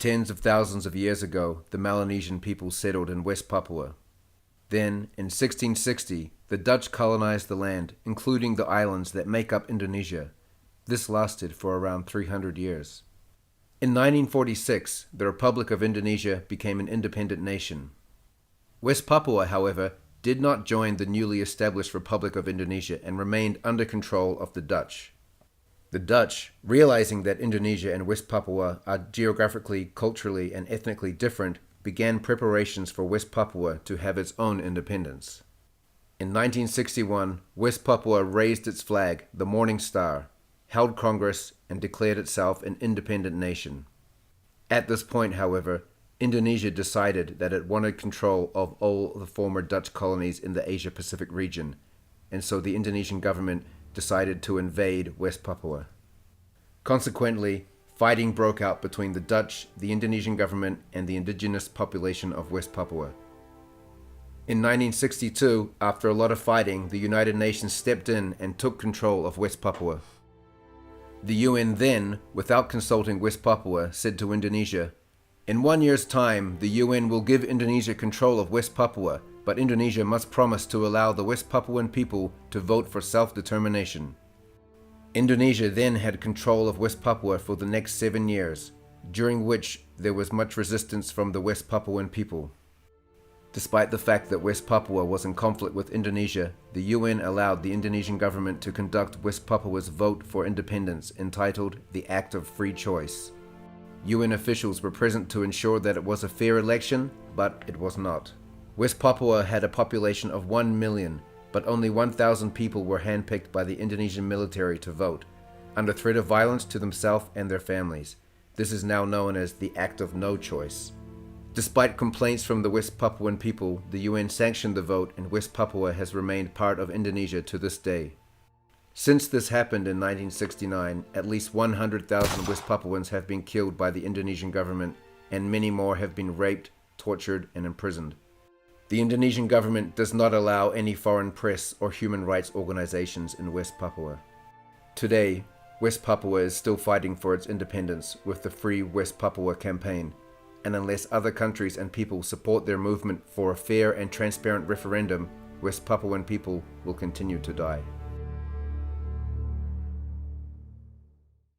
Tens of thousands of years ago, the Melanesian people settled in West Papua. Then, in 1660, the Dutch colonized the land, including the islands that make up Indonesia. This lasted for around 300 years. In 1946, the Republic of Indonesia became an independent nation. West Papua, however, did not join the newly established Republic of Indonesia and remained under control of the Dutch. The Dutch, realizing that Indonesia and West Papua are geographically, culturally, and ethnically different, began preparations for West Papua to have its own independence. In 1961, West Papua raised its flag, the Morning Star, held Congress, and declared itself an independent nation. At this point, however, Indonesia decided that it wanted control of all the former Dutch colonies in the Asia-Pacific region, and so the Indonesian government decided to invade West Papua. Consequently, fighting broke out between the Dutch, the Indonesian government, and the indigenous population of West Papua. In 1962, after a lot of fighting, the United Nations stepped in and took control of West Papua. The UN then, without consulting West Papua, said to Indonesia, "In 1 year's time, the UN will give Indonesia control of West Papua, but Indonesia must promise to allow the West Papuan people to vote for self-determination." Indonesia then had control of West Papua for the next 7 years, during which there was much resistance from the West Papuan people. Despite the fact that West Papua was in conflict with Indonesia, the UN allowed the Indonesian government to conduct West Papua's vote for independence, entitled the Act of Free Choice. UN officials were present to ensure that it was a fair election, but it was not. West Papua had a population of 1 million, but only 1,000 people were handpicked by the Indonesian military to vote, under threat of violence to themselves and their families. This is now known as the Act of No Choice. Despite complaints from the West Papuan people, the UN sanctioned the vote, and West Papua has remained part of Indonesia to this day. Since this happened in 1969, at least 100,000 West Papuans have been killed by the Indonesian government, and many more have been raped, tortured, and imprisoned. The Indonesian government does not allow any foreign press or human rights organizations in West Papua. Today, West Papua is still fighting for its independence with the Free West Papua campaign, and unless other countries and people support their movement for a fair and transparent referendum, West Papuan people will continue to die.